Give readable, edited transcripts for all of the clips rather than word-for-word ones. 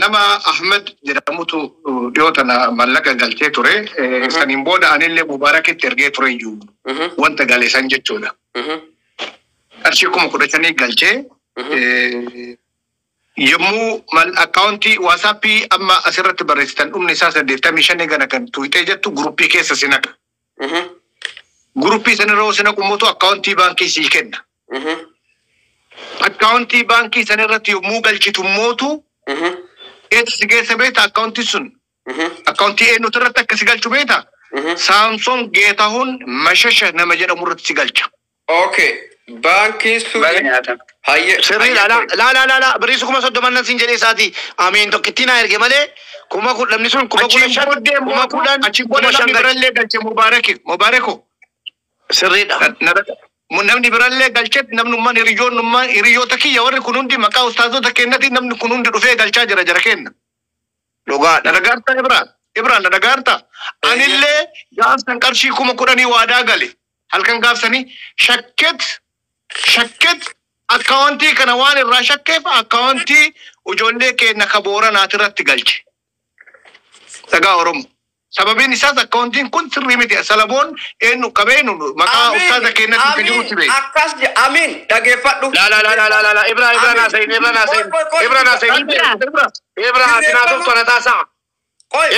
nama Ahmed jedhamutu dhiyootana mallaqa galchee ture saniin booda anillee Mubaarakitti ergee ture iyyuu wanta gale san jechuudha. Qarshii 15,000 galchee yommuu akkaawuntii waasappii amma asirratti barreessitan dhumni isaa 85 gana kan tuutee jettu guruppii keessa sinaqa. Guruppii sanirra sinaqu immoo akkaawuntii baankii sii kenna. Akkaawuntii baankii sanirratti yommuu galchitu mootu eetti geessa beeta akkaawuntii sun. Akkaawuntii eenyutu irratti akkasi galchu beeta. Saamsoon Geetahuun Mashasha nama jedhamu irratti si galcha. Okay. Baankii sun sirrii la bariisu kuma soddomannan siin jedhee isaati amiin tokkittiin haa erge malee kuma kudhanni sun kuma kudhan achi booda namni birallee galche Mubaarako. Sirriidha. Namni birallee galche namnummaan hiriyoota kiyya warri kun hundi maqaa ustaazota kennati namni kun hundi dhufee galchaa jira kenna. Dhugaadha. Dhagaarta Ibraan dhagaarta. Anillee gaafsan qarshii 10,000 waadaa gale. Halkan gaafsanii shakket akkaawuntii kana waan irraa shakkeef akkaawuntii ijoollee keenya Booranaa irratti galche. Dhagaa Oromoo. Sababiin isaas akkaawuntiin kun sirrii miti. Salamoon eenyu qabeenu maqaa ustaaza keenyatti kan jirutti beeku. Akkas amiin dhageeffadhu. La Ibraan Atinaatuu Tonataasaa.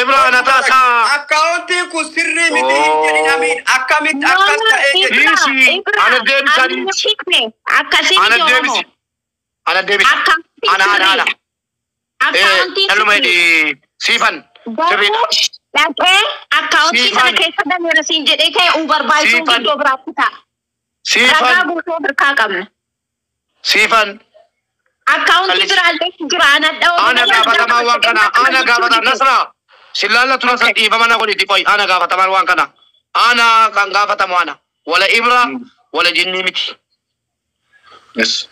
Ibraan Ataasaa. Akkaawuntiin kun sirrii miti jedhin amiin akkamitti akkas ta'ee jedhin. Ana deebisanii. Ana deebisi. Ana. Dhaluma hidhii siifan sirriidha. Dhaqee akkaawuntii sana keessa dameera siin jedhee ka'ee barbaachisuun iddoo biraatti ta'a. Ragaa guutuu birkaa qabna. Siifan. Akkaawuntii biraallee jira ana gaafatamaa waan kana ana gaafatamaa Nasraa. Silaala tuna san dhiifama na godhiti qoy ana gaafatamaa waan kana. Ana kan gaafatamu ana. Wala Ibra wala jinnii miti. Yes.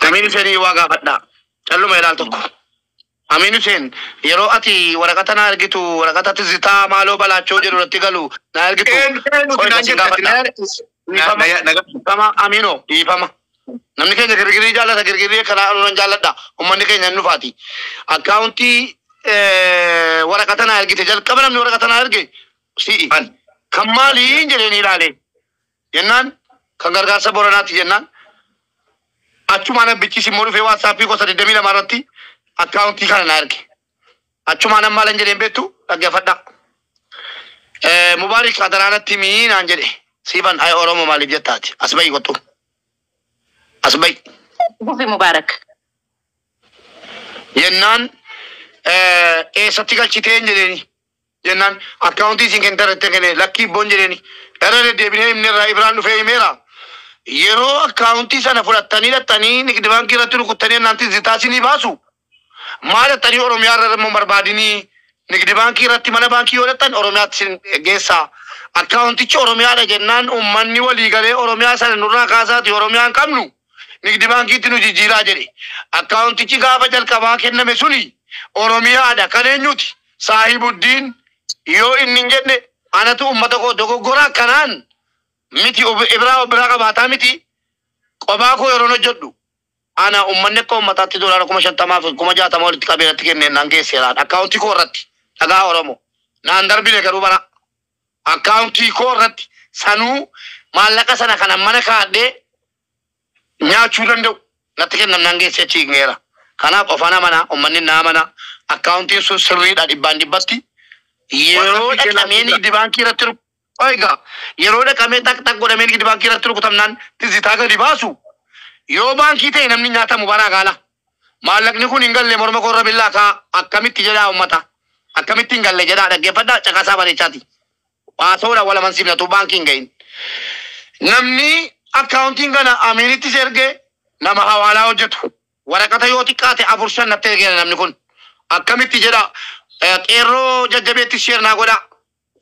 Amiin Hussein waa gaafadha. Calluma ilaal tokko. Amiin Hussein yeroo ati waraqata na argitu waraqata tizitaa maaloo balaachoo jedhu irratti galu na argitu. Dhiifama Amiinoo dhiifama. Namni keenya girgirii jaallata girgirii kana oran jaalladha. Uummanni keenya hin dhufaati. Akkaawuntii waraqata na argite jalqaba namni waraqata na arge si'i. Kan maaliin jedheen ilaale. Jennaan kan gargaarsa Booranaatti jennaan. Achumaan abbichis immoo dhufee waatsaappii gosa 22 irratti akkaawuntii kana na arge. Achumaan amma lan jedheen beektu dhaggeeffadha. Mubaarik adaraanatti miinaan jedhe. Siifan ay Oromoo maaliif jettaati? As ba'i qottu. As ba'i. Bufi Mubaarak. Jennaan eessatti galchiteen jedheeni. Jennaan akkaawuntii isin kentarratti kenne lakkii boon jedheeni. Irra deddeebinee himnerraa Ibraan dhufee himeera. Yeroo akkaawuntii sana fudhattanii dhattanii nigdi baankii irratti rukuttanii naanti zitaasinii baasu. Maal dhattanii Oromiyaa irra immoo barbaadinii nigdi baankii irratti mana baankii yoo dhattan Oromiyaatti sin geessaa. Akkaawuntichi Oromiyaadha jennaan uummanni walii galee Oromiyaa sana nurraa kaasaati Oromiyaa hin qabnu. Nigdi baankiitti nu jijjiiraa jedhe. Akkaawuntichi gaafa jalqabaa kenname suni Oromiyaadha kan eenyuti? Saahibuddin yoo inni hin jenne anatu uummata koo dogoggoraa kanaan miti Ibraa biraa qabaataa miti. Qophaa koo yeroo hojjedhu ana uummanni akka uummataatti doolaara 50,000 fi 60,000 walitti qabeeratti kenneen naan geesseeraadha. Akkaawuntii koo irratti dhagaa Oromoo naan darbine garuu bara akkaawuntii koo irratti sanuu maallaqa sana kana mana kaadhee nyaachuu danda'u natti kennan naan geessee achi himeera. Kanaaf ofaan amanaa uummanni na amanaa akkaawuntiin sun sirriidha dhibbaan dhibbatti. Yeroo dhaqamee nigdi baankii irratti oiga yeroo dhaqamee tak godhamee nigdi baankii irratti rukutamnaan tizitaa gadi baasu yoo baankii ta'e namni nyaatamu baraa gaala. Maallaqni kun hin galle morma korra billaa kaa akkamitti jedhaa uummata akkamitti hin galle jedhaa dhaggeeffadhaa caqasaa bareechaati. Waasoodha wala mansiifnatu baankii hin gahin. Namni akkaawuntiin kana Amiinittis ergee nama hawaalaa hojjetu. Waraqata yoo xiqqaate 4-5 natti ergeera namni kun. Akkamitti jedhaa qeerroo jajjabeetti sheernaa godhaa.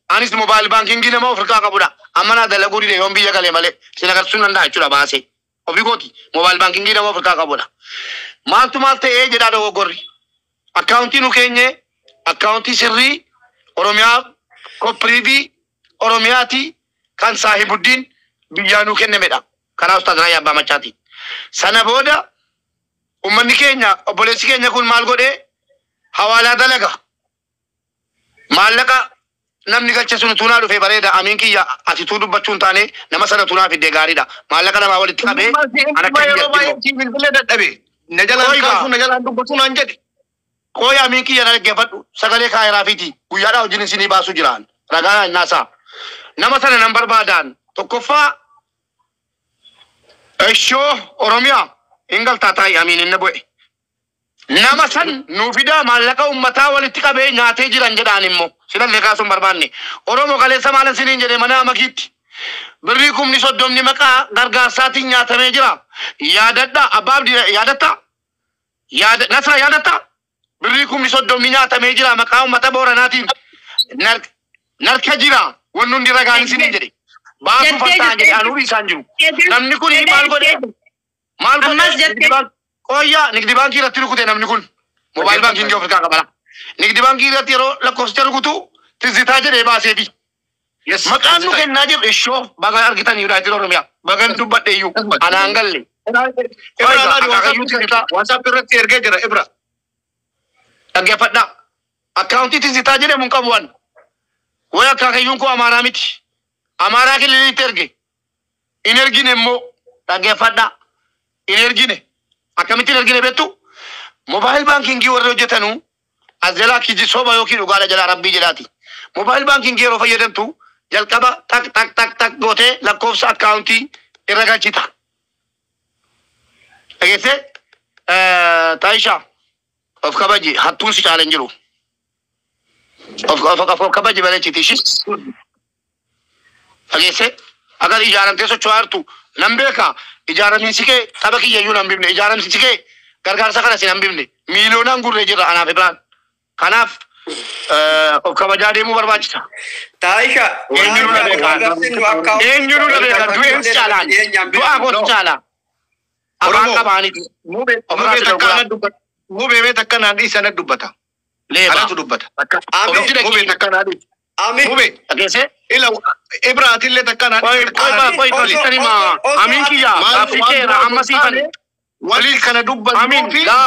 Anis mobaayil baankingii nama ofirkaa qabudha. Amma naa dalaguu dide yoon biyya galee malee sin agarsiisuu danda'a jechuudha baasee. Ofii kooti mobaayil baankingii nama ofirkaa qabudha. Maaltu maal ta'ee jedhaa dogoggorri. Akkaawuntii nu keenye akkaawuntii sirrii Oromiyaa koppiriitii Oromiyaati kan Saahibuddin biyyaa nu kennamedha. Karaa Ustaaz Raayyaa Abbaa Machaati. Sana booda uummanni keenya obboleessi keenya kun maal godhee hawala dalaga maallaqa namni galche sun tunaa dhufe bareeda amiin kiyya ati tuu dubbachuun taane nama sana tunaa fidde gaariidha maallaqa namaa walitti qabee ana kan jedhu bilbilee dadhabe na jalaan kaasu na jalaan dubbatu naan jedhe qooya amiin kiyya na dhaggeeffadhu sagalee kaayiraa fiti guyyaadhaa wajjin isinii baasuu jiraan ragaa naasaa nama sana nan barbaadaan tokkoffaa eshoo oromiyaa ingaltaa taa'ii amiin inni bu'e nama san nuufida maallaqa ummataa walitti qabee nyaatee jiran jedhaan immoo silallee kaasuun barbaanne oromoo kaleessa maalan siniin jedhee mana amakiitti birrii kumni soddomni maqaa gargaarsaatiin nyaatamee jira yaadadha abbaa abdii yaadatta nasra yaadatta birrii kumni soddomni nyaatamee jira maqaa ummata booranaatiin narka jira wanni hundi ragaan siniin jedhe baasuu fattaan jedhe anuuri isaan jiru namni kun maal godhe Koya nigdi banki irratti rukute namni kun mobile banking Afrikaa qabala nigdi banki irratti yeroo lakkoofsicha rukutu tizitaa jedhee baaseefi maqaan nu kennaa jiru ishoo baga argitan United Oromiyaa bagan dubbadhe iyyuu anaan galle WhatsApp irratti ergee jira Ibra dhaggeeffadha akkaawuntii tizitaa jedhamu hin qabu waan way akaakayyuun koo amaaraa miti amaaraa kililitti erge in ergine immoo dhaggeeffadha in ergine akkamitti ergine beektu mobile banking warra hojjetanu azela kiji soba yookiin dhugaadha jala rabbii jedhaati mobile banking yeroo fayyadamtu jalqaba tak goote lakkoofsa akkaawuntii irra galchita dhageesse taayisha of kabaji hattuun si caalan jiru of kabaji bareechiti ishis dhageesse agar ijaaramtee socho'aartu nan beeka ijaaramiinsi kee saba kiyyayyuu nan bifne ijaaramsiinsi kee gargaarsa kana si nan bifne miiliyoonaan gurree jirra anaaf Ibraan kanaaf of kabajaa deemuu barbaachisa. Taayisha eenyuun na beeka du'eensi caalaan du'aa gooti caalaa afaan qabaaniti Mubee takka naan dhiisa na dubbata alatu dubbata mubee takka naan dhiisa mubee dhageesse ila Ibraatillee takka naan dhiisa amiin kiyya afrikeera amma siifan walii kana dubbatu amiin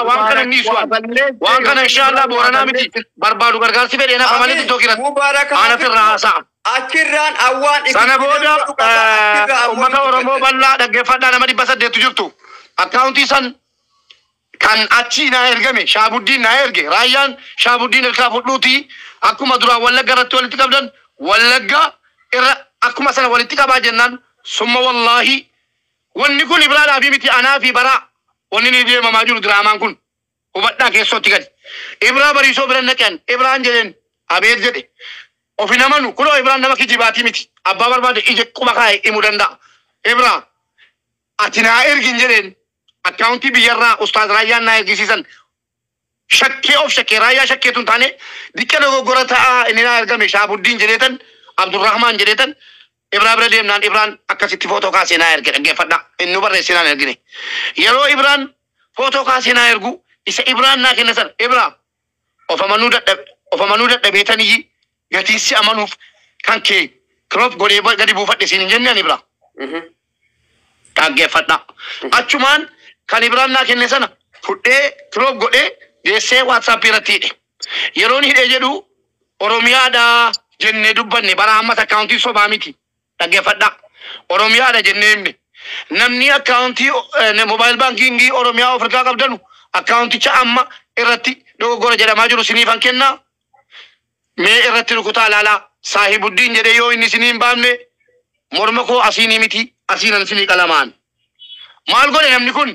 waan kana niisuwan waan kana inshallah booranaa miti barbaadu gargaarsi fedhee nafa malee tiktook irratti ana firraa haasa'a achirraan awwaan sana booda ummata oromoo bal'aa dhaggeeffadhaa nama 800 jirtu akkaawuntii san kan achi na ergame Shaabuddiin na erge raayyaan Shaabuddiin irraa fudhuuti akkuma duraan Wallagga irratti walitti qabdan Wallagga irra akkuma sana walitti qabaa jennaan summa wallahi wanni kun Ibraadhaa fi miti anaa fi baraa wanni ni deemamaa jiru diraamaan kun hubadhaa keessootti gadi Ibraa bariisoo bira naqan Ibraan jedheen abeet jedhe ofi namanu kunoo Ibraan nama kijibaatii miti abbaa barbaade ije quba kaa'e himuu danda'a Ibraa ati naa ergin jedheen akkaawuntii biyyarraa ustaaz raayyaan naa ergisiisan shakkee of shakkee raayyaa shakkeetuun taane diqqa dogoggora ta'aa inni naa ergame Shaabuddiin jedheetan Abdurrahmaan jedheetan Ibraa bira deemnaan Ibraan akkasitti footoo kaasee naa erge dhaggeeffadha inni barreessee naa ergine yeroo Ibraan footoo kaasee naa ergu isa Ibraan naa kenne sana Ibraa of amanuu dadhabeetanii gatiin si amanuuf kan kee kiroof godhee gadi buufadhe siin hin jennaan Ibraa dhaggeeffadha achumaan kan Ibraan naa kenne sana fudhee kiroof godhee geessee WhatsApp irratti hidhe yeroon hidhee jedhu Oromiyaadhaa jennee dubbanne bara ammas akkaawuntii sobaa miti dhaggeeffadha Oromiyaadha jennee himne namni akkaawuntii mobile bankingii Oromiyaa Afrikaa qabdanu akkaawunticha amma irratti dogoggora jedhamaa jiru siniifan kennaa mee irratti rukutaa laalaa Saahibuddiin jedhee yoo inni siniin baafne morma koo asiinii miti asiinan sinii qalamaan maal godhe namni kun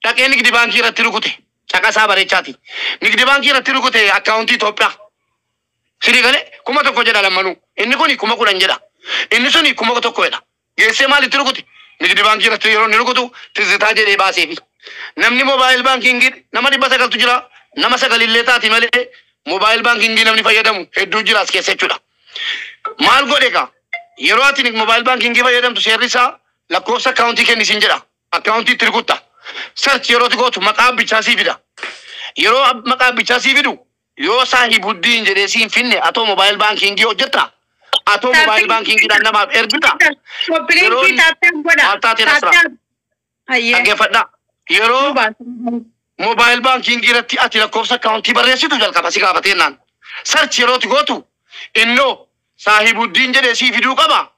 dhaqee nigdi baankii irratti rukute caqasaa bareechaati nigdi baankii irratti rukute akkaawuntii Itoophiyaa sidii gale 1,000 jedha lammanuu inni kun 10,000 jedha inni suni 1,000 jedha geessee maalitti rukute nigdi baankii irratti yeroo inni rukutu tizitaa jedhee baaseefi namni mobile bankingii nama 900 jira nama 9 illee taati malee mobile bankingii namni fayyadamu hedduu jira as keessa jechuudha maal godhe ka yeroo ati mobile bankingii fayyadamtu seerri isaa lakkoofsa akkaawuntii kennisiin jedha akkaawuntii itti rukutta search yeroo gootu maqaa bicha sii fida yeroo maqaa bicha sii fidu yoo Saahibuddiin jedhee siin finne atoo mobile bankingii hojjetta atoo mobile bankingii dhaan namaaf ergita dhaggeeffadha yeroo موبايل بانكينج إرتي أتي لكوبس أكاونتي بريسي تجعل كباسي كابتينان سيرش يروتي غوتو إنه صاحب الدين جدي سي فيديو كبا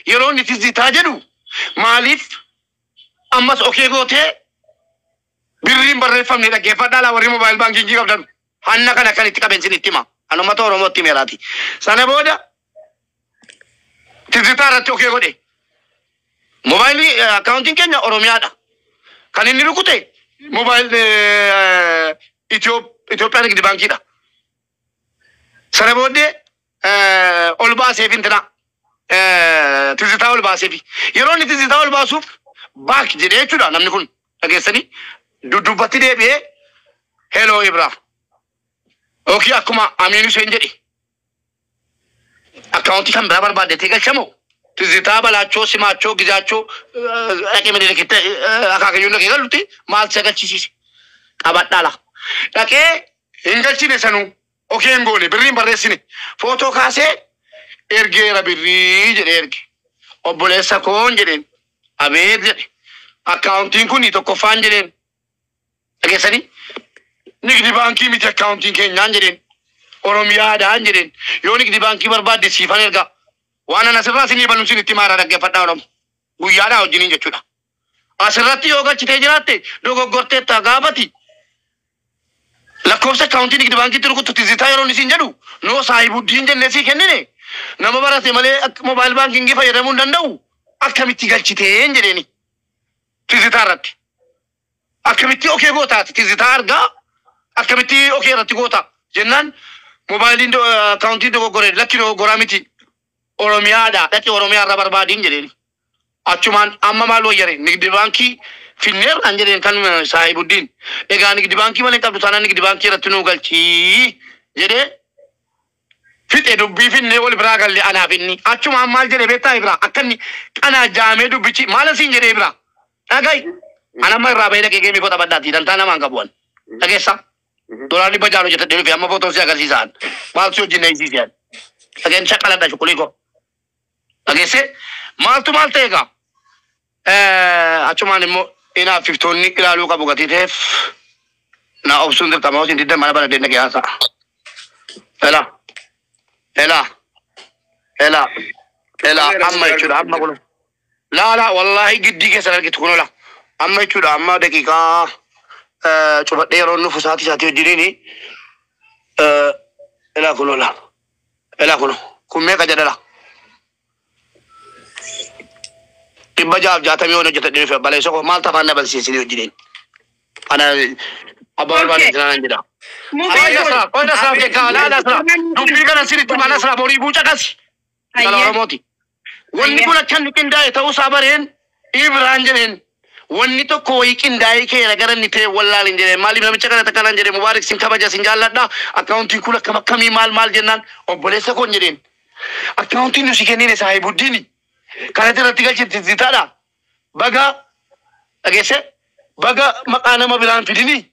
يرون نتيجة تاجرو ماليف أمس أوكي غوتي بريم بريفهم نيدا كيف دالا وري موبايل بانكينج كابتن هننا كنا كان يتكا بنزين يتما أنا ما تورو موتي ميراتي سنة بودا تيجي تارت أوكي غوتي موبايل أكاونتينج كنا أوروميادا كان ينيرو كوتي موبايل إثيوبيا نقدي بانكي دا سنة بودي أولبا سيفين تنا تزيتا أولبا سيفي يروني تزيتا أولبا سوف باك جدي أشودا نمني كون أجلسني دودو باتي ده بيه هلو إبرا أوكي أكما أمينو سنجري أكاونتي كم برابر بعد تيجي شمو تزيتا بلاشو سماشو جزاشو أكيد مدير كده أكاكيون لكيلا لوتي مال سكال شيء أباد نالا لكن إنجل شيء نسانو أوكي إنغولي بريم بريسيني فوتو كاسة إرجع بري جري إرجع أبولة سكون جرين أبيد جري أكاونتين كوني تو كفان جرين أكيسني نيجي بانكي ميت أكاونتين كين جرين أوروميا دان جرين يونيك دي بانكي برباد دي سيفان إرجع وانا نسبة سيني بنوسين اتمارا رجع فتاورم ويانا أوجيني جتشولا أسرتي يوغا چتهجراتي لوگو غورتي تاغابتي لكوبس كاونتي نيجي بانكي تلوكو تزيتا يروني سينجدو نو صاحب الدين جنسي كنني نما براسي مالي موبايل بانكينج فيرمون دندو أكمتي غالچتين جريني تزيتا راتي أكمتي أوكي غوتا تزيتا أرغا أكمتي أوكي راتي غوتا جنان موبايل كاونتي دو غوري لكينو غورامتي أوروميا دا لكن أوروميا رابر بادين جريني أشومان أما مالو يري نقدي بانكي في النير أنجرين كان صاحب الدين إذا نقدي بانكي مالك تبصانا نقدي بانكي رتنو قالشي جدي في تدبي في النير والبراغ اللي أنا فيني أشومان مال جري بيتا إبرا أكني أنا جامع دبيشي مالا سين جري إبرا أجاي أنا ما رابع لك كيمي كوتا بداتي دانتانا مانكابوان أجيسا دولار بجارو جت دلو في أما فوتو سيا كرسيسان مال سيو جناي سيسان أجين شكلا دا شكوليكو أجيسه مال تو مال تيجا أشومان إمو إنا فيفتوني إلى لوكا بوغاتي تف نا أوبسون دل تماو سين تدل مانا بنا دينا كيا سا إلا أما يشودا أما كلو لا والله جدي كسر كتكونو لا أما يشودا أما دقيقة شوفت ديرون نفوساتي ساتي وجريني إلا كلو لا إلا كلو كمية كجدا تبى جاتا ميونا جاتا ديني في بالي سوكو مال تفانا بالسيسي وجرين أنا أبغى بالي جانا نجدا أنا سرا كذا لا سرا دوبي كنا سيري تمانا سرا بوري بوجا كاسي كلا رموتي وني كنا كان كنداي تاو سابرين إبرانجرين وني تو كوي كنداي كي لكرن نتى ولا لينجرين مالي بنا بتشكل تكلم جرين مبارك سين كباجا سينجال لدا أكاونتي كولا كمي مال جنان أبغى سكون جرين أكاونتي نسيكني نساي بوديني كانت رتيجة تزيتادا بقى أجلسه بقى مكانه ما بلان فيني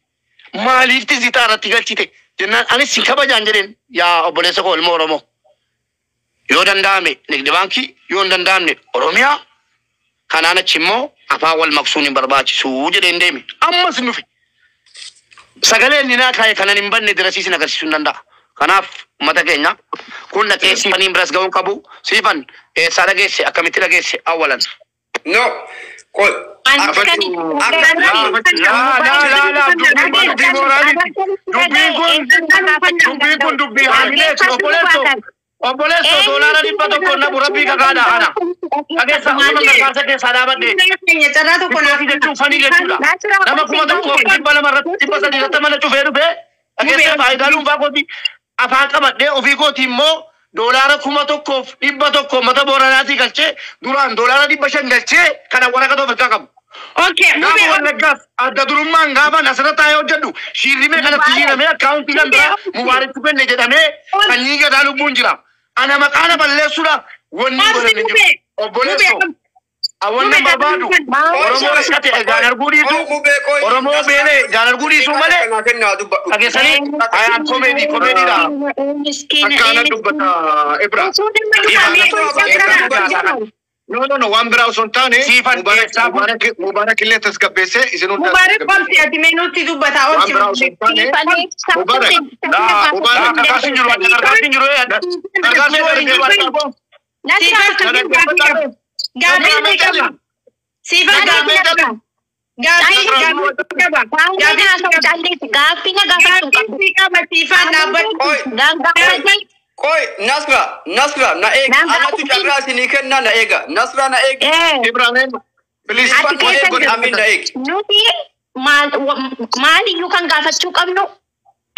ما ليف تزيتا رتيجة تيجي جنان أنا سيكابا جانجرين يا أبولي سكو المورمو يودن دامي نقدي بانكي يودن دامي أوروميا كان أنا تشمو أفاول مقصوني برباچ سوجي دندمي أما سنوفي سجله نينا كاي كان نمبر ندرسي سنكرسي سندندا كناف متى كينيا كنا كيسي فنيم برس جاون كابو سيفن سارة كيسي أكمل كيسي أولاً no لا دبي Obbolesso dolara di pato con na burabi ka gada ana. Age sa amma ka kasa ke sadaba de. Nyatara to kona Ki de fani le tula. Nama kuma to ko bala marat ti pasa di rata mala to feru be. Age sa faida lu ba ko bi afa ka badde ofi ko timmo dolara kuma to ko dibba to ko mata boranati galche duran dolara di bashan galche kana waraka to fakka kam. Okay, move on. Gas adda durumman gaba nasrata ayo jaddu shirime kana tijina me account ganda mubarak ko ne jedame kanyi ga dalu bunjira. أنا مكانه بالليسورة وني بقولني أبوليسو أولنا بابادو أرمو سكتي جانر غودي تو أرمو بيله جانر غودي سو ماله أكيد سني أيام كوميدي دا أكانة دبتا إبرا No, waan biraa osoo hin taane Siifan keessaa Mubaarak illee tasgabbeessee isinuu Mubaarak qomti ati menuutti dubbataa waan biraa osoo hin taane gargaarsi jiru gargaarsi jiru gargaarsi jiru Koi Nasra na eg amatu charra sini kenna na ega Nasra na eg Ibrahim please amin na eg nuti maali yu kan gaafachuu qabnu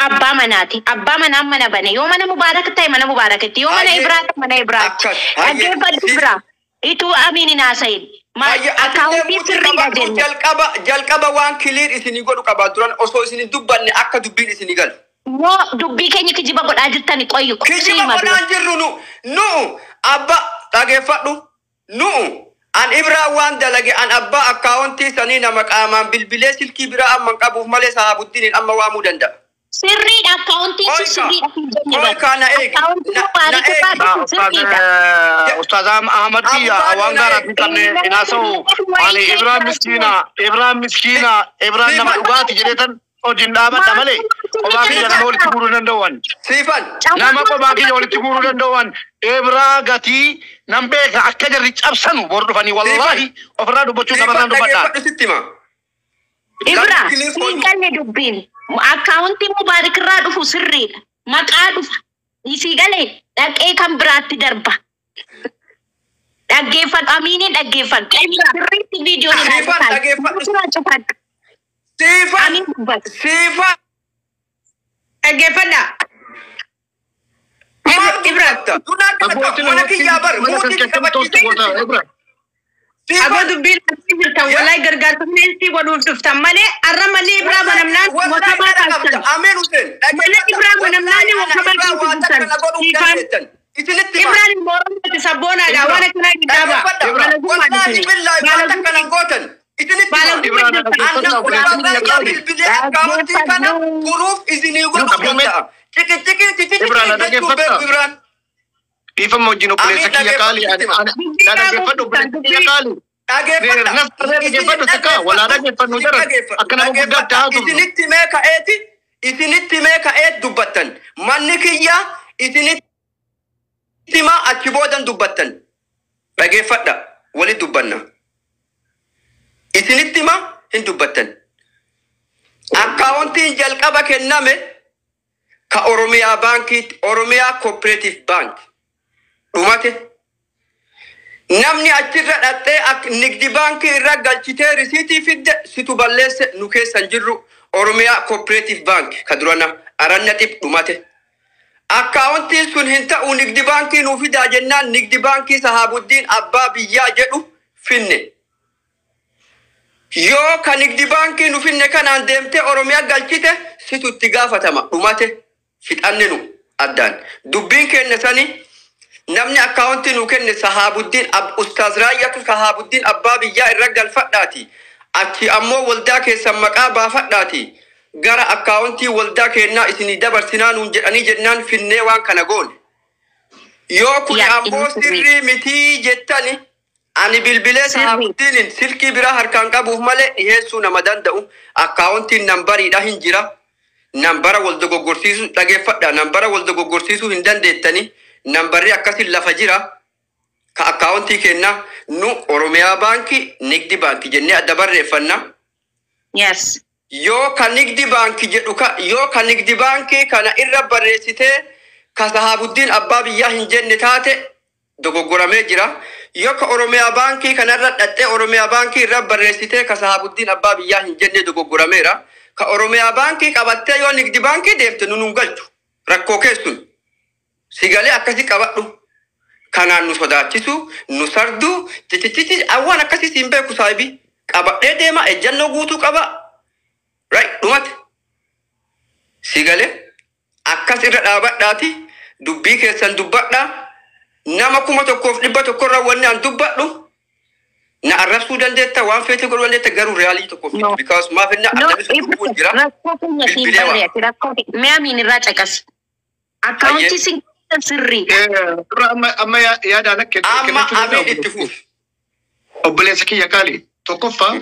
abbaa manaati abbaa manaa mana bane yoo mana Mubaarak ta'e mana Mubaarakatti yoo mana Ibraat mana Ibraat ajjeefadhu bira itu amin naasayid akaawuntii sirriidha jenna jalqaba waan clear isini godhu qaba turan osoo isini dubbanne akka dubbiin isini gal no dubbii keenya kijiba godhaa jirtani qoyyu kijiba godhaa jirru nu abba dhageeffadhu nu an Ibraa waan dalage an abba akaawuntii sanii nama qaamaan bilbilee silkii biraa amman qabuuf malee Sahabuddin amma waamuu danda'a. Sirriidha akaawuntii sirriidha. Kana eeg Ustaz Ahmad Biya waan gaarii qabne inaasoo ani Ibrahim miskiina Ibrahim nama dhugaati jedhetan hojin dhaabadha malee kophaa kiyya nama walitti guuruu danda'uwan. Siifan nama kophaa kiyya walitti guuruu danda'uwan Ibraa gatii nam beeka akka jarri cabsanu bor dhufanii wallahi ofirraa dubbachuu qabarraan dubbadha. Ibraa siinqalne dubbiin akaawuntii Mubaarak irraa dhufu sirriidha maqaa dhufa isii galee dhaqee kan biraatti darba dhaggeeffadhu Amiiniin dhaggeeffadhu sirriitti viidiyoo Siifan dhaggeeffadha Aba dubbiin jirta wallahi gargaartonni inti godhuuf dhuftan malee arramanii Ibraa manamnaan wakamaa taasisan. Ameen Hussein. Malee Ibraa manamnaan wakamaa taasisan. Ibraan Moromoti sabboonadha waan akkanaa kitaaba. Wallahi billahi waan akkana gootan. Ifam mojino pelesa kia kali ada gefado pelesa kali. Gefado saka wala ada gefado jara akana muda taatu. Isinitti meka et dubbatan. Manni kiyya isinitti ma achibodan dubbatan. Dhaggeeffadha wali dubbanna. Isinitti ma hin dubbatan. Akaawuntiin jalqaba kenname ka Oromiyaa Baankiitti Oromiyaa Cooperative Bank. Dhumate namni achirra dhattee Nigdi Baankii irra galchitee risiitii fidde situ balleesse nu keessan jirru Oromiyaa Cooperative Bank ka durana aranna xib dhumate. Akaawuntiin sun hin ta'u Nigdi Baankii nuu fidaa jennaan Nigdi Baankii Sahabuddin abbaa biyyaa jedhu finne. Yoo ka Nigdi Baankii nu finne kanaan deemtee Oromiyaa galchite situ itti gaafatama dhumate fixanne nu addaan. Dubbiin keenya sanii namni akaawuntii nu kenne Sahabuddin Ustaaz Raayyatu Sahabuddin abbaa biyyaa irra galfadhaati. Achi ammoo waldaa keessan maqaa baafadhaati. Gara akaawuntii waldaa kennaa isinii dabarsinaa nuun jedhanii jennaan finnee waan kana goone. Yoo kun ammoo sirrii mitii jettani ani bilbilee Sahabuddinin silkii biraa harkaan qabuuf malee dhiheessuu nama danda'u. Akaawuntiin nambariidha hin jira. Nambara wal dogoggorsiisuu dhageeffadha. Nambara wal dogoggorsiisuu hin dandeettani. Nambarri akkasin lafa jira ka akaawuntii kenna nu Oromiyaa Baankii Nigdi Baankii jennee adda barreeffanna. Yes. Yoo ka Nigdi Baankii jedhu yoo ka Nigdi Baankii kana irra barreessitee ka Sahabuddin abbaa biyyaa hin jenne taate dogoggoramee jira. Yoo ka Oromiyaa Baankii kanarra dhattee Oromiyaa Baankii irra barreessitee ka Sahabuddin abbaa biyyaa hin jenne dogoggorameera. Ka Oromiyaa Baankii qabattee yoo Nigdi Baankii deemte nu galchu rakkoo keessun. Sigalee akkasi qabadhu kanaan nu sodaachisu nu sardu tititti awwaan akkasi siin beeku saahibi qabadhee deema ejjannoo guutuu qaba right dhumate sigalee akkas irra dhaabadhaati dubbii keessan dubbadha nama 1,100 irra wanni an dubbadhu na arrabsuu dandeetta waan feete godhuu dandeetta garuu reaalii tokkoof because maaf inni addabisu dubbuun jira mee Amiin irraa caqas akaawuntii sirri amma yaada nakke amma Amiin itti fuuf obboleessa kiyya qaali tokkoffaa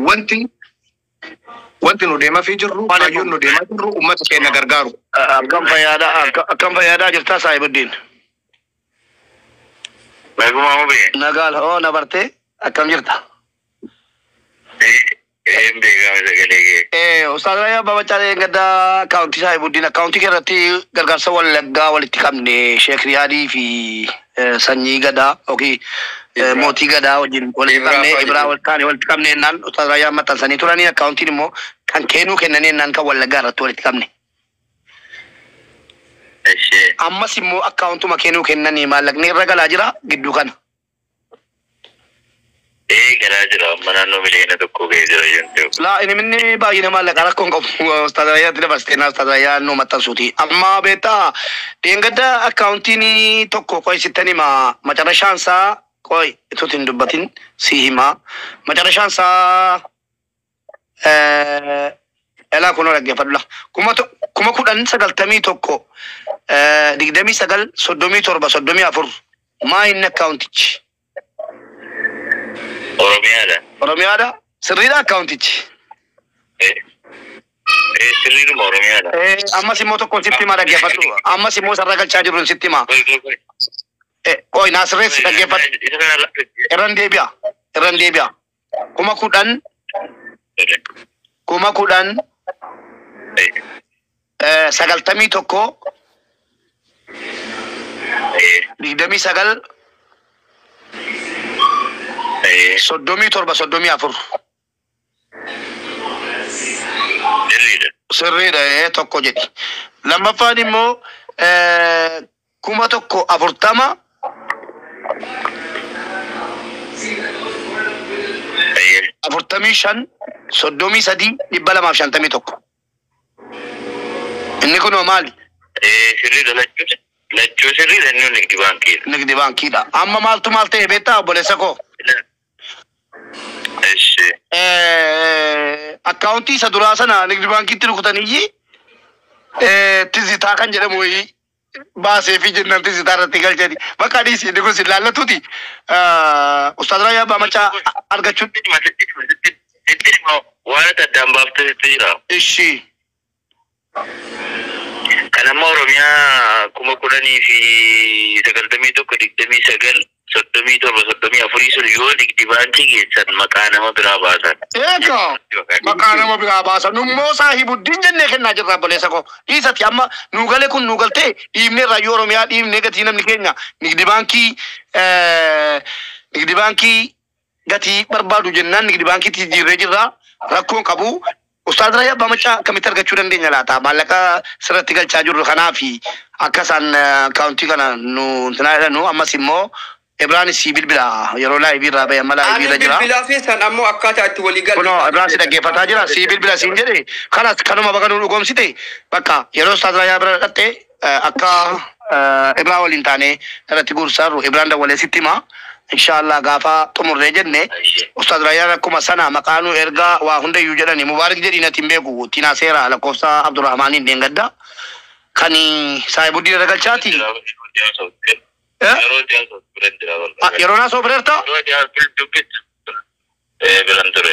wanti nu deemaa fi jirru kaayyoon nu deemaa jirru uummata keenya gargaaru. Akkam fayyadaa jirtaa Saahibuddin? Naguma mo be. Nagal oo na bartee akkam jirta? Ustaz Raya Babachaa gadda akauntii Saahibuddin akauntii irratti gargaarsa wallaggaa walitti qabne Sheekh Riyaadii fi sanyii gadaa yookiin mootii gadaa wajjin walitti qabne Ibraa walitti qabne ennaan Ustaz Raya maxxansanii turanii akauntiin immoo kan kennuu kennanii ennaan kan wallaggaa irratti walitti qabne. Ammas immoo akauntuma kennuu kennanii maallaqni irra galaa jira gidduu kana. Galaa jira amma naannoo miliyoona tokko ga'ee jira jentu. La ini minni baay'ina maallaqa rakkoon qabu Ustaz Rayyaatti dabarsiteenaa Ustaz Rayyaan nu maxxansuuti. Amma beektaa dheengadda akauntiin tokko qo'isittanii macarashaan isaa qo'i ituutti hin dubbatin si himaa. Macarashaan isaa elaa kunoo dhaggeeffadhu. Kuma 1091 29 37 maa inni akauntichi? Oromiyaadha. Sirriidha akauntichi. Sirriidhuma Oromiyaadha. Ammas immoo tokkoon sitti himaa dhaggeeffadhu. Ammas immoo sarara galchaa jirruun sitti himaa. Qo'i naasirreessi dhaggeeffadhu. Irran deebi'a. Kuma 10 91 29 37 sirriidha tokko jedhi. Lammaffaan immoo 140 45 33 251 inni kunoo maali? Sirriidha lachuu sirriidha inni nigdi baankiidha. Nigdi baankiidha. Amma maaltu maal ta'e beektaa obboleessa koo? Akauntii isa duraa sana nigdi baankiitti rukutanii tizitaa kan jedhamu baasee fi jennaan tizitaa irratti galchani. Bakka dhiisii inni kun si laallatuuti. Ustaz Rayyaa Babachaa argachuu. Waan addaan baaftee jira. Ishii. Kan amma Oromiyaa 10,091 37 sun yoo nigdi baankii geessan maqaa nama biraa baasan. Eegaa maqaa nama biraa baasan nummoo Saahibuddin jennee kennaa jirra obboleessa koo. Dhiisati amma nu gale kun nu galtee dhiibnee raayyaa Oromiyaa dhiibnee gatii namni keenya nigdi baankii gatii barbaadu jennaan nigdi baankiitti jirree jirra rakkoon qabu. Ustaz Rayyaa Babachaa akkamitti argachuu dandeenya laata? Maallaqa sirratti galchaa jirru kanaafi akka isaan akauntii kana nu jedhanu ammas immoo Ibraan si bilbila yeroo laayivii irraa bahe amma laayivii irra jira. Bilbilaa fi san ammoo akkaataa itti walii galu. Kunoo Ibraan si dhaggeeffataa jira si bilbila siin jedhe kanas kanuma bakka nu dhugoomsite bakka yeroo Ustaz Rayyaa bira dhaqxe akka Ibraan waliin taane irratti gursaaru Ibraan dawwalee sitti himaa. Inshallah gaafa xumurree jenne Ustaz Rayyaan akkuma sana maqaanu ergaa waa hundayyuu jedhani mubaarak jedhiinati hin beeku Tinaa Seeraa lakkoofsa Abdurrahmaaniin deengadda kan Saahibuddin irra galchaati. Yeroo naasoo bireerta?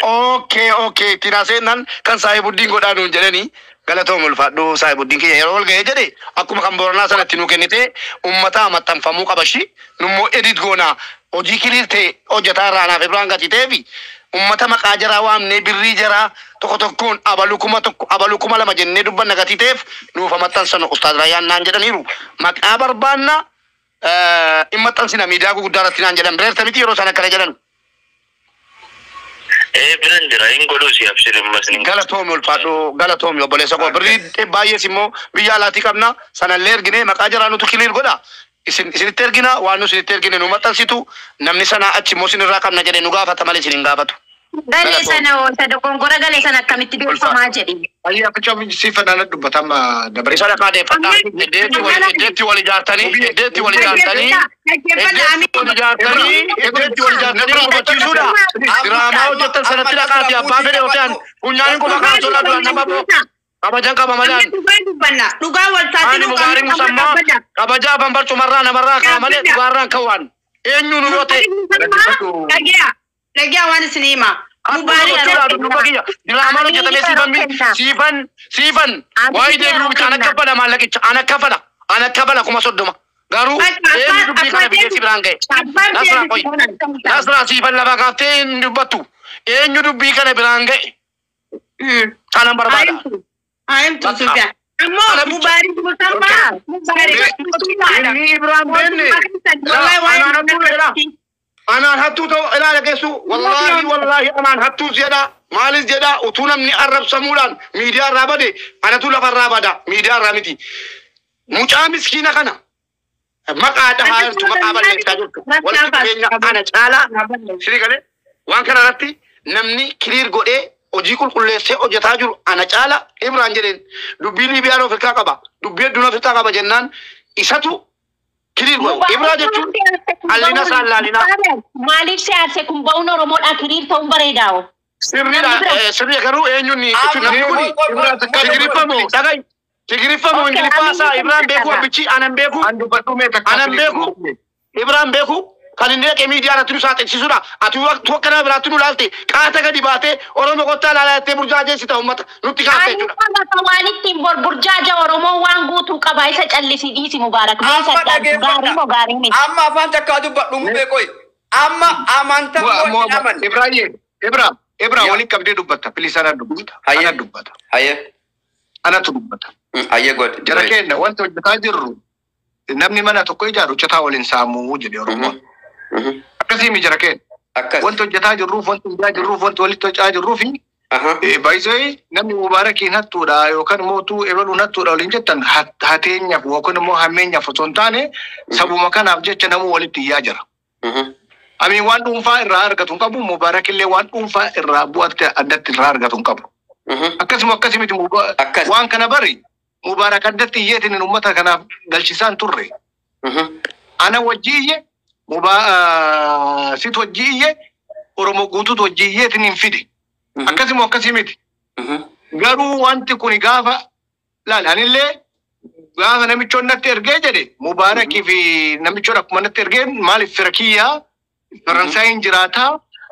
Okay. Tinaa Seenaan kan Saahibuddin godhaanuun jedhani galatoom ulfaadhu Saahibuddin kiyya yeroo ol ga'ee jedhe akkuma kan Booranaa sanatti nu kennite ummata maxxanfamuu qabashi nummoo edit goonaa. Hojii kiliirtee hojjetaa irraanaaf Ibraan gati ta'eefi ummata maqaa jaraa waamnee birrii jaraa tokko tokkoon abaluu kuma 2 jennee dubbanna gati ta'eef nuufa maxxansan Ustaz Rayyaan naan jedhaniiru. Maqaa barbaanna hin maxxansina miidiyaa guguddaa irratti naan jedhan bireerta miti yeroo isaan akkana jedhan. Biran jira hin godhuu si abshirin masni. Galatoomi ulfaadhu galatoomi obboleessa koo birrii baay'ees immoo biyya alaatii qabna sanallee ergine maqaa jaraa nutu kiliir godha. Isinitti ergina waan nu isinitti ergine nu maxxansitu namni sana achi immoo isinirraa qabna jedhee nu gaafata malee isin hin gaafatu. Galee sana wanta dogongora galee sana akkamitti deebifamaa jedhi. Ayyaa akka si fadhaan dubbatama dabaree. Isa dhaqaa deeffadhaa eddeetti wal ijaartanii hubachiisuudha. Diraamaa hojjettan sanatti dhaqaati abbaa fedhe yoo ta'an funyaaniin kuma kaan sodaa duraan nama kabajan qaba malee. Dhugaa wal taatee Ani mubaarik musammaa kabajaa banbar cumarraa namarraa kaa malee dhugaarraan kawwaan. eenyuun yoo ta'e dhagaa waan isinima diraamaan hojjetamee siifan waa'ee deebi'uu miti ana kaffala maallaqicha ana kaffala kuma 30 garuu eenyu dubbii kana fideessi biraan ga'e nasraa siifan lafa kaaftee hin dubbattu eenyu dubbii kana biraan ga'e kanan barbaada ayamtu Sufyan ammoo Mubaarik musammaa أنا هاتو تو إلى لكيسو والله أنا هاتو زيادة مالي زيادة وتونا من الرب سمولان ميديا رابدة أنا تولا فرابدا ميديا رامتي مجا مسكينة كنا ما قاعد هاي تو ما قابل يتاجرك ولا تبيني أنا شالا شري كله وان كنا رتي نمني كلير قدي أجيكول كله سه أجتاجر أنا شالا إبراهيم جرين دبيني بيارو في كعبة دبير دونا في كعبة جنان إساتو كلير قدي إبراهيم جتون Alina Salalina. Malik se kumbauna romot akhirir taum baredao. Sirri karu enyuni namni tigrifamu dagai tigrifamu ingilifasa Ibrahim beku abichi anan beku Ibrahim beku kalinde ke media na turusa te sisura atu waktu kana beratunu lalte kata ga dibate oromo kota lalate burjaje sita ummat nutti kaate jura tawani timbor burjaja oromo wangu tu kabai sa challisi disi mubarak ma sa gari mi amma fanta kadu badum be koy amma amanta ko aman Ibrahim wali kabde dubbata pilisana dubbata ana dubbata ana dubbata god jarakena wanto tajirru namni mana to koy jaru chata walin samu jede oromo akasi mi jarakeen wanto jatajirru wanto wali to tajirru fi baizoi namni mubarakin hattuda yokan motu ebelu nattuda walin jettan hatenya wakon mo hamenya fotontane sabu makana abjecha namu wali tiyajara ami wan umfa irra argatun qabu mubarakille wan umfa irra buatta addat irra argatun qabu akasi miti wan kana bari mubarak addat yetin ummata kana galchisan turre ana wajiye sit wajiye oromo gutu wajiye tin fidi akasi miti garu wanti kuni gafa la anille gafa namichon natte erge jede mubaraki fi namichon akuma natte erge mali firakiya Faransayin jirata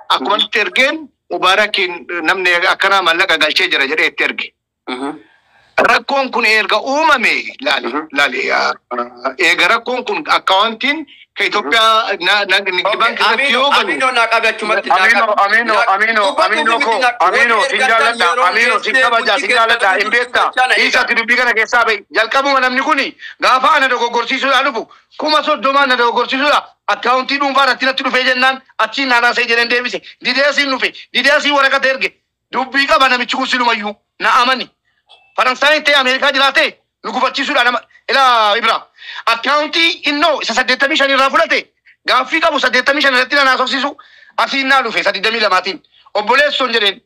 akuma natte ergen mubarakin namne akana malaka galche jira jede erge rakkoon kun erga uumame laali eega rakkoon kun akkawantiin ka Itoophiyaa nagdi banki irratti yoo galu Amino sinjaaladha hin beekta isatti dubbii kana keessaa bahi jalqabuma namni kuni gaafa ana dogoggorsiisuudhaan dhufu kuma 30 na dogoggorsiisuudha akkaawuntii dhuunfaa irratti natti dhufee jennaan achiin naanaasee jedhan deebise dideesiin dhufe dideesii waraqata erge dubbii qaba namichi kun silumayyuu na amani Faransaay te Amerika jiraate nugufachiisuudha nama ila Ibrahim accounti inno isa 85 irraa fudhate gaaffii qabu 85 irratti na naasofsiisu asiin naa dhufe 82 obboleessoon jedheen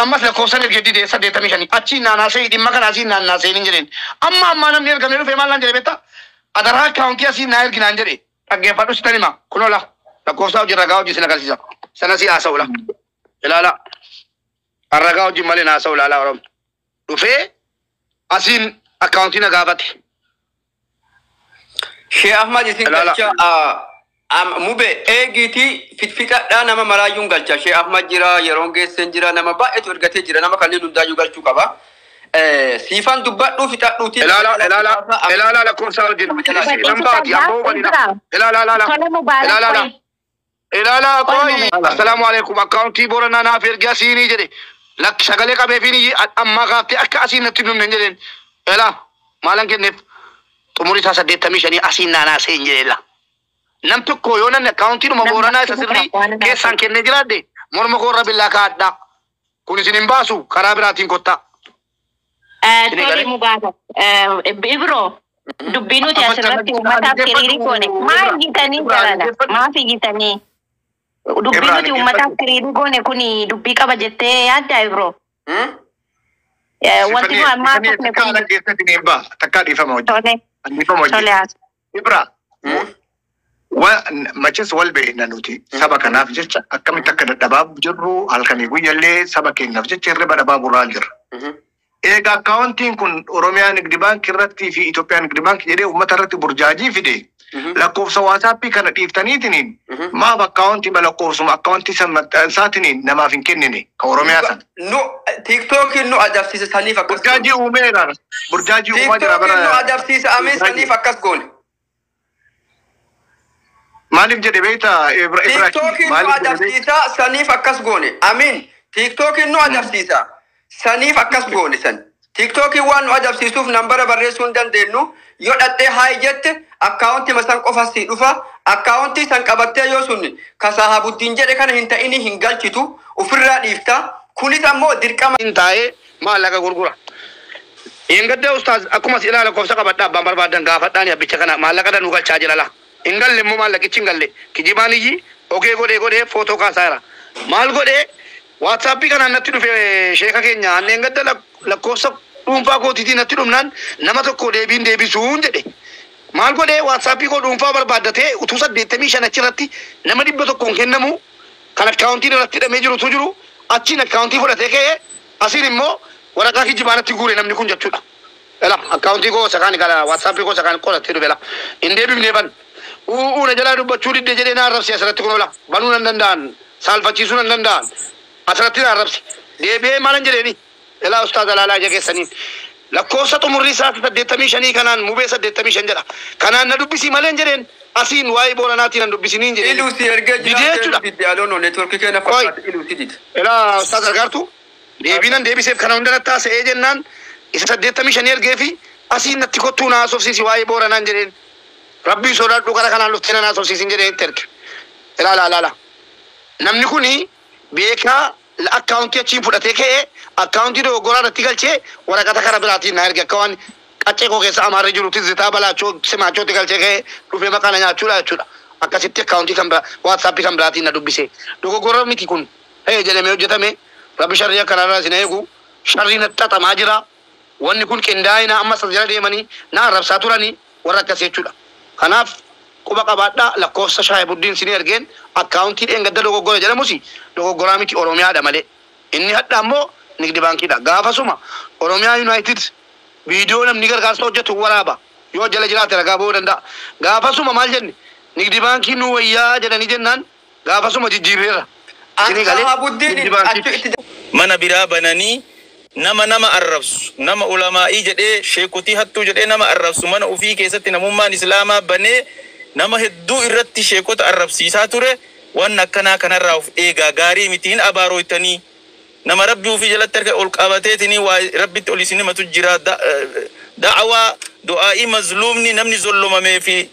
ammas lakkoofsan ergee didee 85 achiin naanaasee dhimma kana asiin naannaasee hin jedheen amma namni ergamee dhufe maal naan jedhe beektaa adaraa accounti asiin naa erginaan jedhe dhaggeeffadhu sitan hima kunola lakkoofsaa hojii ragaa hojii sin agarsiisa sana si haasa'uudha ilaala ragaa hojii malee naasa'u ilaala oromo dhufe asin accounti na gaafate Sheikh Ahmad isin galcha mube egiti fitfitadha nama marayun galcha Sheikh Ahmad jira yeron geessen jira nama baay'eetu ergatee jira nama kanneen hundaayyuu galchuu qaba siifan dubbadhu fitadhuuti ilaala lakkoofsaa hojii nambaati amboo walina ilaala koyi assalaamu alaikum accounti boranaa naaf ergaa siinii jedhe lak sagalee qabeefini amma gaafte akka asiin natti dhumne jedhen ela maalan kenneef xumuri isaa 85 asiin naanaasee jedhela nam tokko yoo nan accountii dhuma booranaa isa sirrii keessaan kennee jiraadde morma koorra billaa kaadha kun isin hin baasu karaa biraatiin kottaa Tole Mubarak Ibro dubbii nuti asirratti uummataaf hiriirii goone maal gitanii jarana maaf gitanii dubbii nuti uummataaf hiriirii goone kuni dubbii qaba jettee yaadda Ibro wanti nu ammaa tokko kana keessatti ni ba takka dhifama hojii Ibra machis wal beekna nuti saba kanaaf jecha akkamitti akka dadhabaaf jirru halkanii guyyallee saba keenyaaf jecha irra dhabaa burraa jirra. Egaa accountiin kun Oromiyaa Nigdi Bank irratti fi Itoophiyaa Nigdi Bank jedhee uummata irratti burjaajii fide lakkoofsa waasappii kana dhiiftaniitiniin maaf akkaawuntii lakkoofsuma akkaawuntii saatiniin namaaf hin kennine ka Oromiyaa sana. Nu TikTokiin nu adabsiisa saniif akkas. Burjaajii uumeera. Burjaajii uumaa jira bara. TikTokiin nu adabsiisa ameen saniif akkas goone. Maaliif jedhe beektaa Ibrahim? TikTokiin nu adabsiisa saniif akkas goone. Amiin. TikTokiin nu adabsiisa saniif akkas goone san. TikTokiin waan nu adabsiisuuf nambara barreessuu hin dandeenyu. Yoo dhattee haay jette akkaawuntii masan qofa si dhufa. Akkaawuntii san qabattee yoo sun kasaahabuddin jedhe kana hin ta'ini hin galchitu ofirraa dhiifta. Kunis ammoo dirqama hin taa'ee maallaqa gurgura. Engadda ustaaz akkuma si ilaala lakkoofsa qabadhaa abbaan barbaadan gaafadhaan abbicha kana maallaqa danuu galchaa jira la. Hin galle immoo maallaqichi hin galle. Kijibaan iyyi ogee godhee footoo kaasaa jira. Maal godhee waatsaappii kanaan natti dhufe sheeka keenya anneen gadda lakkoofsa dhuunfaa kootiitiin natti dhumnaan nama tokko deebisuun jedhe. Maal godhee waatsaappii koo dhuunfaa barbaaddatee utuu 85 achirratti nama 100 kennamu kan akkaawuntiin irratti hidhamee jirutu jiru achiin akkaawuntii fudhatee ka'ee asiin immoo waraqaa kijibaanatti guure namni kun jechuudha. Ela akkaawuntii koo sakaan gara waatsaappii koo sakaan qorattee dhufe la. Hin deebifnee ban. Na jalaa dubbachuu didde jedhee na arrabsi asirratti kun oola. Banuu nan danda'an saalfachiisuu nan danda'an asirratti na arrabsi. Deebi'ee maalan jedheeni ela ustaaz alaalaa jageessaniin. Lakkoofsa xumurri isaati 85 kanaan mubee 85 jedha. Kanaan na dubbisii malee jedheen asiin waa'ee booranaatiin na dubbisiniin jedheen. Iluusi ergee jiraatee biddaaloon neetworkii keenya fakkaatu iluusi diti. Ela ustaaz argaartu deebiinan deebiseef kana hunda nattaa se'ee jennaan isa 85 ergee fi asiin natti kottuu na haasofsiisi waa'ee booranaan jedheen. Rabbii sodaadhu gara kanaan luftee na haasofsiisin jedheen itti erge. Ela. Namni kuni beekaa akkaawuntii achiin fudhatee ka'ee akkaawuntii dogoggoraa irratti galchee waraqata kara biraatiin na erge akka waan qaccee koo keessa amaarri jirutti zitaa balaachoo simaachooti galchee ka'ee dhufee maqaa na nyaachuudha jechuudha. Akkasitti akkaawuntii kan waatsaappii kan biraatiin na dubbise. Dogoggora miti kun jedhamee hojjetame rabbi sharrii akkanarraa isin eegu sharrii natti xaxamaa jira. Wanni kun qindaa'ina amma jala deemanii na arrabsaa turanii warra akkas jechuudha. Kanaaf quba qabaadhaa lakkoofsa Shaayibuddiin isin ergeen akkaawuntii dheengadda dogoggora jedhamusi dogoggoraa miti Oromiyaadha malee. Inni hadhaa immoo Nigdi baankiidha. Gaafasuma Oromiyaa United viidiyoo namni gargaarsa hojjetu waraaba. Yoo jala jiraate ragaa ba'uu danda'a. Gaafasuma maal jenne Nigdi baankii nu wayyaa jedhanii jennaan gaafasuma jijjiirreera. Mana biraa bananii nama arrabsu nama ulamaa'ii jedhee sheekutii hattuu jedhee nama arrabsu mana ofii keessatti namummaan islaamaa banee nama hedduu irratti sheekota arrabsiisaa ture waan akkanaa kanarraa of eegaa gaarii mitiin abaarooytanii nama rabbi ofii jalatti harka ol qabateetini waa rabbitti ol isin himatu jira da'awaa du'aa'ii mazluumni namni zollomamee fi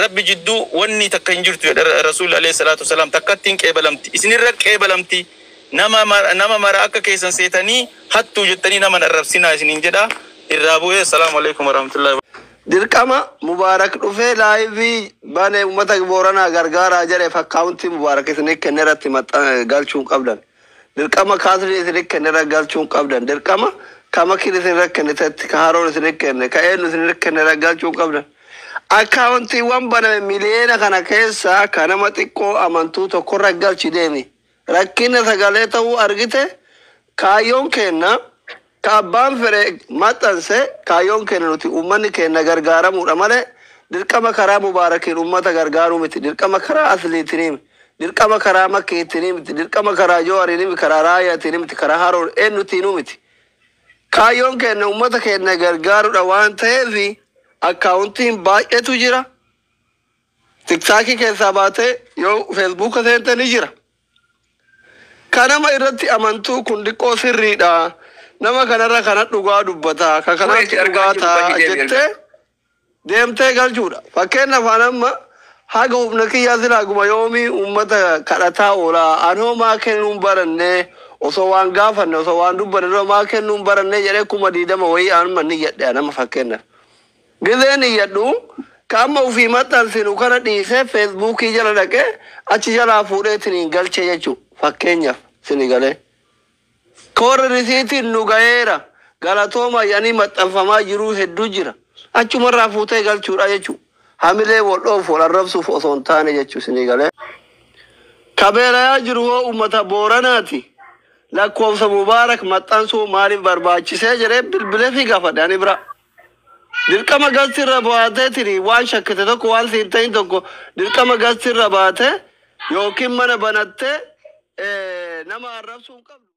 rabbi jidduu wanni takka hin jirtu rasuulli alayhi salaatu wasalaam takkatti hin qeebalamti isinirra qeebalamti nama mara akka keessan seetanii hattuu jettanii nama arrabsinaa isiniin jedha irraa bu'ee assalaamu alaykum warahmatullahi dirqama mubaarak dhufee laayivii bane ummata booranaa gargaaraa jedheef akkaawuntii mubaarak isin kenne irratti galchuun qabdan. Dirqama kaasrii isin kenne galchuun qabdan. Dirqama kama kiri isin kennitetti ka haroon isin kenne ka eenyu isin kenne galchuun qabdan. Akkaawuntiiwwan baname miliyoona kana keessa ka nama xiqqoo amantuu tokkorra galchi deemi. Rakkina sagalee ta'uu argite kaayyoon kenna. Kaabaan fere maxxanse kaayyoon kenna nuti uummanni kenna gargaaramuudha malee dirqama karaa mubaarakiin uummata gargaaruu miti. Dirqama karaa asliitiin dirqama karaa makkeetiin miti. Dirqama karaa joowariin karaa raayaatiin miti. Karaa haroon eenyutiin miti. Kaayyoon kenna uummata kenna gargaaruudha waan ta'eef akkaawuntiin baay'eetu jira. Tiktaakii keessaa baatee yoo feesbuuka seente ni jira. Kanama irratti amantuu kun xiqqoo sirriidha. Nama kanarra kana dhugaa dubbata ka kanatti dhugaa ta'a jettee deemtee galchuudha. Fakkeenyaaf amma haga humna kiyyaa silaa yoomii uummata kadhataa oola. Anoo maa kennuun barannee osoo waan gaafanne osoo waan dubbanne maa kennuun barannee jedhee 20 wayii anuma ni jedhe nama fakkeenyaaf. Gizeen iyyadhu ka amma ofii maxxansinu kana dhiisee feesbuukii jala dhaqee achi jalaa fuudheetiin galchee jechuudha. Fakkeenyaaf sini galee. Koora risiitiin nu gaheera galatooma yaanii maxxanfamaa jiruu hedduu jira. Achumarraa fuutee galchuudha jechuudha. Hamilee waldhoof wal arrabsuuf osoo hin taane jechuudha isinii galee. Kabeerayaa jiru hoo uummata booranaati. Lakkoofsa mubaarak maxxansuu maaliif barbaachisee jedhee bilbilee fi gaafadhe ani bira. dirqama gastirra baatee tiri waan shakkite tokko waan siin ta'in tokko dirqama gastirra baatee yookiin mana banattee nama arrabsuun qabdu.